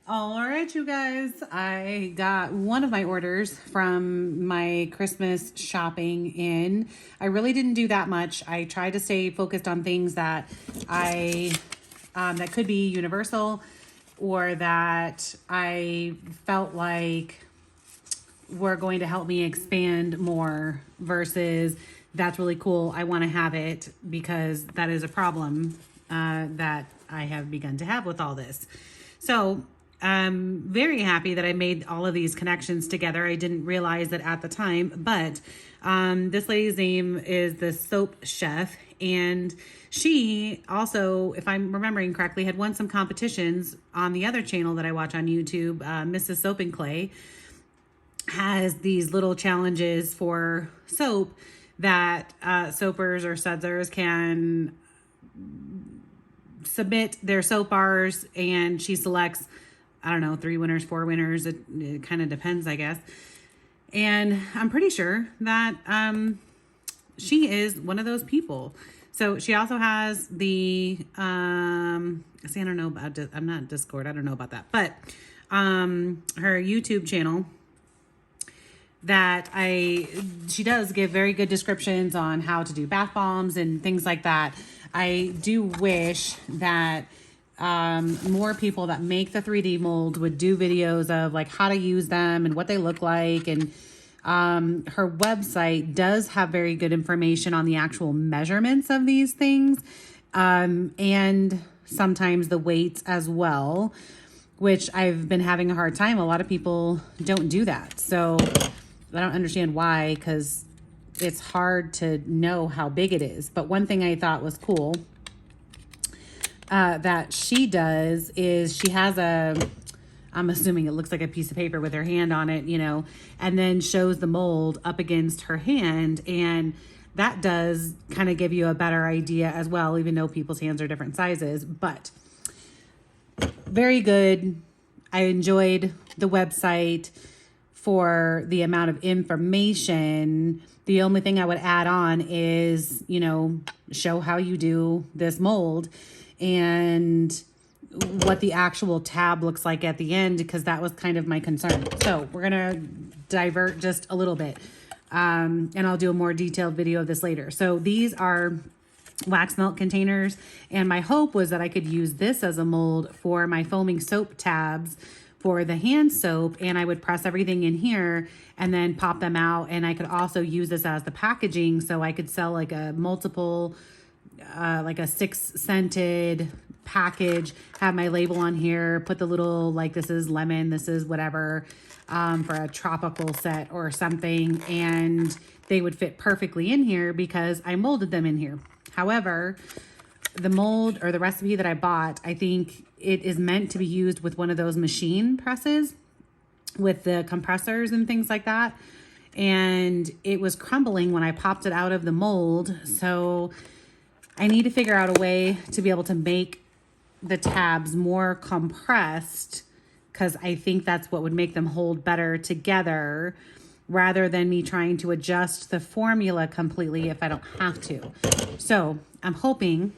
All right, you guys, I got one of my orders from my Christmas shopping in. I really didn't do that much. I tried to stay focused on things that that could be universal or that I felt like were going to help me expand more versus that's really cool. I want to have it because that is a problem that I have begun to have with all this. So I'm very happy that I made all of these connections together. I didn't realize that at the time, but this lady's name is the Soap Chef, and she also, if I'm remembering correctly, had won some competitions on the other channel that I watch on YouTube, Mrs. Soap and Clay has these little challenges for soap that soapers or sudsers can submit their soap bars, and she selects, I don't know, 3 winners, 4 winners. It kind of depends, I guess. And I'm pretty sure that she is one of those people. So she also has the, see, I don't know about, I'm not Discord. I don't know about that, but her YouTube channel that she does give very good descriptions on how to do bath bombs and things like that. I do wish that more people that make the 3D mold would do videos of like how to use them and what they look like. And her website does have very good information on the actual measurements of these things, and sometimes the weights as well, which I've been having a hard time. A lot of people don't do that. So I don't understand why, because it's hard to know how big it is. But one thing I thought was cool that she does is she has I'm assuming it looks like a piece of paper with her hand on it, and then shows the mold up against her hand. And that does kind of give you a better idea as well, even though people's hands are different sizes. But very good. I enjoyed the website for the amount of information. The only thing I would add on is, show how you do this mold and what the actual tab looks like at the end, because that was kind of my concern. So we're going to divert just a little bit, and I'll do a more detailed video of this later. So these are wax melt containers, and my hope was that I could use this as a mold for my foaming soap tabs for the hand soap, and I would press everything in here and then pop them out. And I could also use this as the packaging, so I could sell like a multiple, like a 6 scented package, have my label on here, put the little, like, this is lemon, this is whatever, for a tropical set or something, and they would fit perfectly in here because I molded them in here. However, the mold or the recipe that I bought, I think it is meant to be used with one of those machine presses with the compressors and things like that. And it was crumbling when I popped it out of the mold. So I need to figure out a way to be able to make the tabs more compressed, because I think that's what would make them hold better together, rather than me trying to adjust the formula completely if I don't have to. So I'm hoping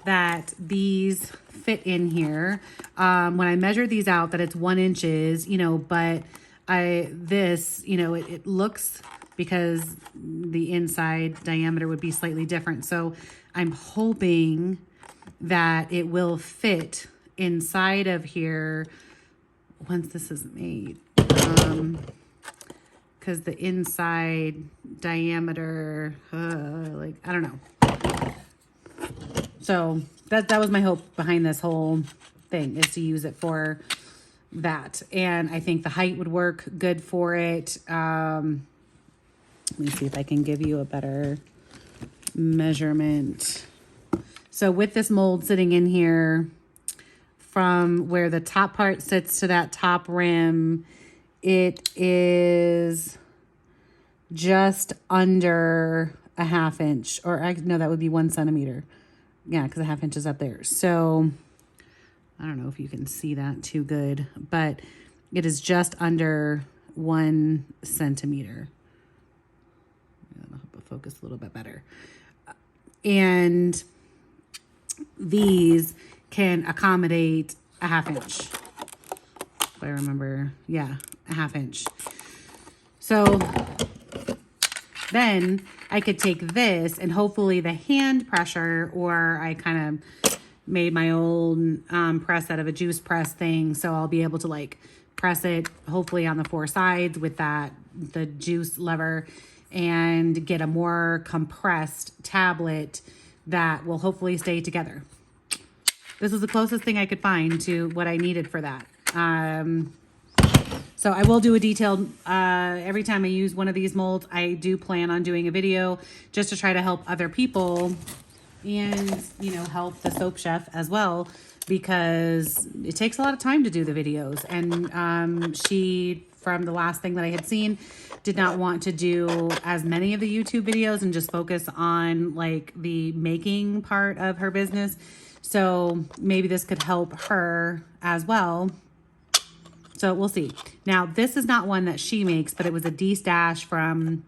that these fit in here. When I measure these out, that it's 1 inches, but it looks, because the inside diameter would be slightly different. So I'm hoping that it will fit inside of here once this is made. Because the inside diameter, I don't know. So that was my hope behind this whole thing, is to use it for that. And I think the height would work good for it. Let me see if I can give you a better measurement. So with this mold sitting in here, from where the top part sits to that top rim, it is just under a 1/2 inch, or no, that would be 1 centimeter. Yeah, because a 1/2 inch is up there. So I don't know if you can see that too good, but it is just under 1 centimeter. I'll help it focus a little bit better. And these can accommodate a ½ inch. If I remember, yeah, a ½ inch. So then I could take this and hopefully the hand pressure, or I kind of made my old press out of a juice press thing. So I'll be able to like press it hopefully on the 4 sides with the juice lever, and get a more compressed tablet that will hopefully stay together. This is the closest thing I could find to what I needed for that. So I will do a detailed, every time I use one of these molds, I do plan on doing a video just to try to help other people and, you know, help the Soap Chef as well, because it takes a lot of time to do the videos. And she, from the last thing that I had seen, did not want to do as many of the YouTube videos and just focus on like the making part of her business. So maybe this could help her as well. So we'll see. Now, this is not one that she makes, but it was a de-stash from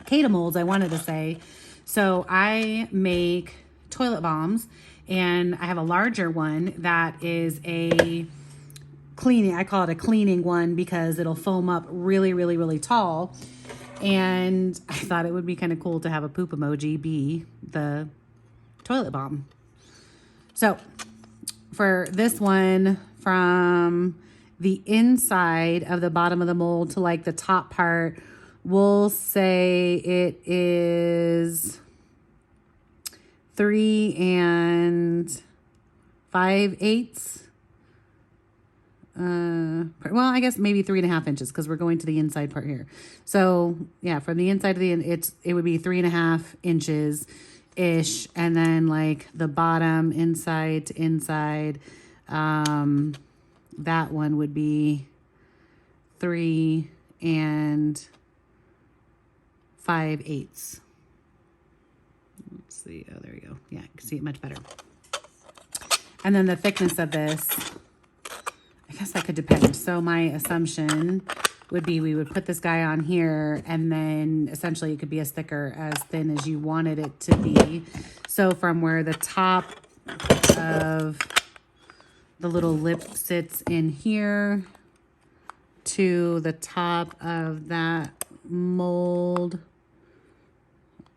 Kata Molds, I wanted to say. So I make toilet bombs, and I have a larger one that is a cleaning. I call it a cleaning one because it'll foam up really, really, really tall. And I thought it would be kind of cool to have a poop emoji be the toilet bomb. So for this one, from the inside of the bottom of the mold to like the top part, we'll say it is 3 5/8. Well, I guess maybe 3.5 inches, because we're going to the inside part here. So yeah, from the inside to the end, it would be 3.5 inches ish, and then like the bottom inside to inside, that one would be 3 5/8. Let's see. Oh, there we go. Yeah, you can see it much better. And then the thickness of this, I guess that could depend. So my assumption would be we would put this guy on here, and then essentially it could be as thicker, as thin as you wanted it to be. So from where the top of the little lip sits in here to the top of that mold,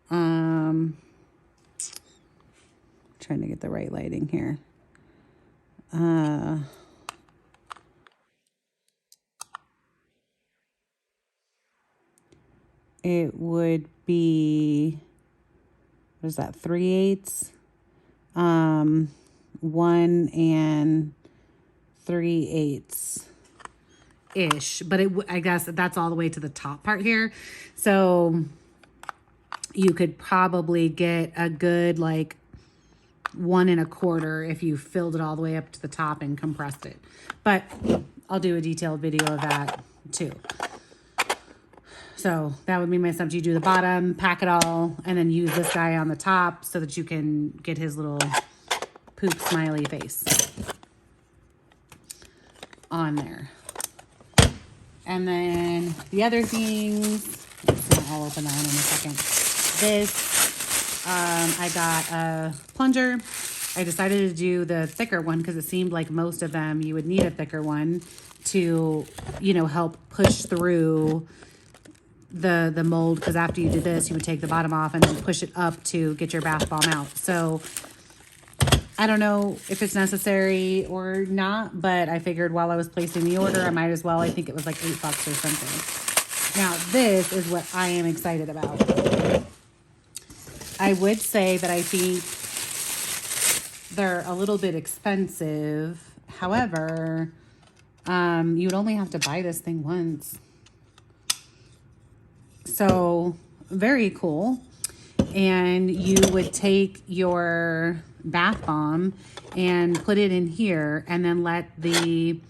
trying to get the right lighting here. It would be, what is that, 3/8? 1 3/8 ish, but I guess that's all the way to the top part here. So you could probably get a good like 1 1/4 if you filled it all the way up to the top and compressed it. But I'll do a detailed video of that too. So that would be my assumption. You do the bottom, pack it all, and then use this guy on the top so that you can get his little poop smiley face on there. And then the other things, I'll open that one in a second. This, I got a plunger. I decided to do the thicker one because it seemed like most of them you would need a thicker one to, you know, help push through the mold, because after you did this, you would take the bottom off and then push it up to get your bath bomb out. So I don't know if it's necessary or not, but I figured while I was placing the order, I might as well. I think it was like $8 or something. Now, this is what I am excited about. I would say that I think they're a little bit expensive. However, you would only have to buy this thing once. So very cool. And you would take your bath bomb and put it in here, and then let the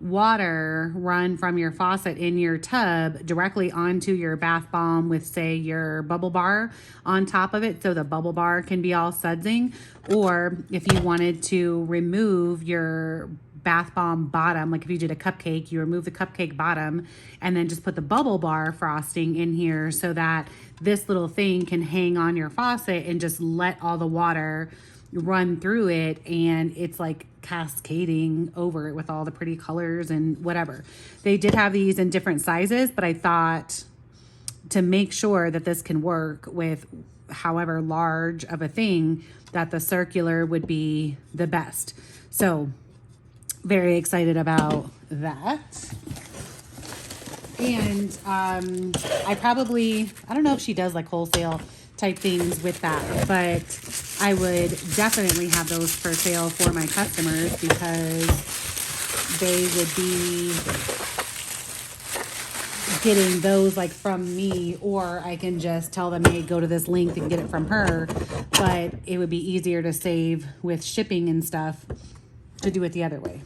water run from your faucet in your tub directly onto your bath bomb with, say, your bubble bar on top of it, so the bubble bar can be all sudsing. Or if you wanted to remove your bath bomb bottom, like if you did a cupcake, you remove the cupcake bottom and then just put the bubble bar frosting in here so that this little thing can hang on your faucet and just let all the water run through it. And it's like cascading over it with all the pretty colors and whatever. They did have these in different sizes, but I thought to make sure that this can work with however large of a thing, that the circular would be the best. So very excited about that. And I don't know if she does like wholesale type things with that, but I would definitely have those for sale for my customers, because they would be getting those like from me, or I can just tell them, hey, go to this link and get it from her. But it would be easier to save with shipping and stuff to do it the other way.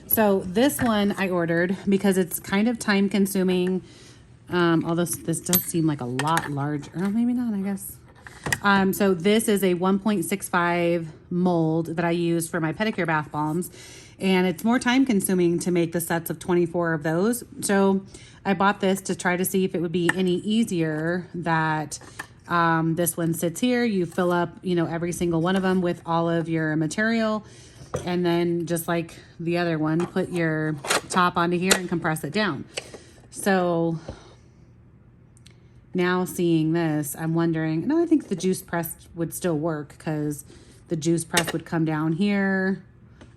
So this one I ordered because it's kind of time consuming. Although this does seem like a lot larger. Or maybe not, I guess. So this is a 1.65 mold that I use for my pedicure bath bombs. And it's more time consuming to make the sets of 24 of those. So I bought this to try to see if it would be any easier that this one sits here. You fill up, every single one of them with all of your material. And then just like the other one, put your top onto here and compress it down. So now seeing this, I'm wondering, no, I think the juice press would still work, because the juice press would come down here.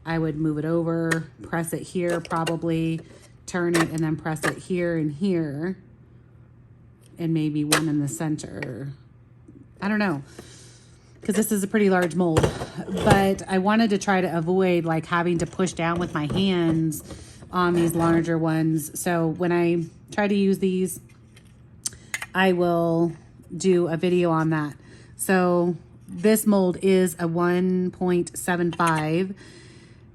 I would move it over, press it here probably, turn it, and then press it here and here. And maybe one in the center. I don't know, because this is a pretty large mold. But I wanted to try to avoid like having to push down with my hands on these larger ones. So when I try to use these, I will do a video on that. So this mold is a 1.75,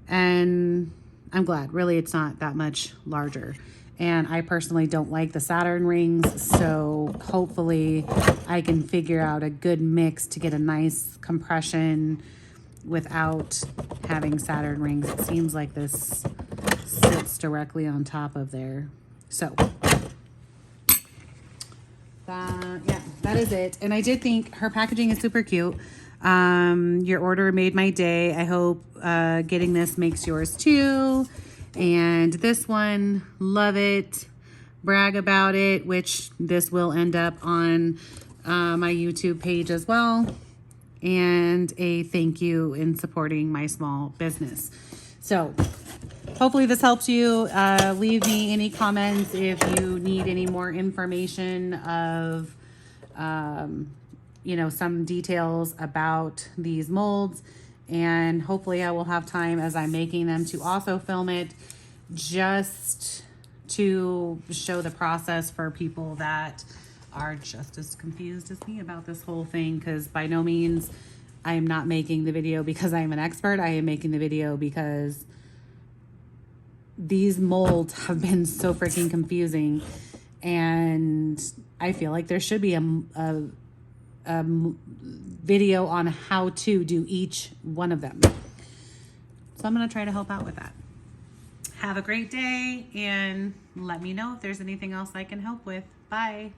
and I'm glad, really, it's not that much larger. And I personally don't like the Saturn rings, so hopefully I can figure out a good mix to get a nice compression without having Saturn rings. It seems like this sits directly on top of there. So that is it. And I did think her packaging is super cute. Your order made my day. I hope getting this makes yours too. And this one, love it, brag about it, which this will end up on my YouTube page as well. And a thank you in supporting my small business. So hopefully this helps you. Leave me any comments if you need any more information of, some details about these molds. And hopefully I will have time as I'm making them to also film it, just to show the process for people that are just as confused as me about this whole thing. Because by no means I am not making the video because I am an expert. I am making the video because these molds have been so freaking confusing, and I feel like there should be a video on how to do each one of them. So I'm going to try to help out with that. Have a great day, and let me know if there's anything else I can help with. Bye.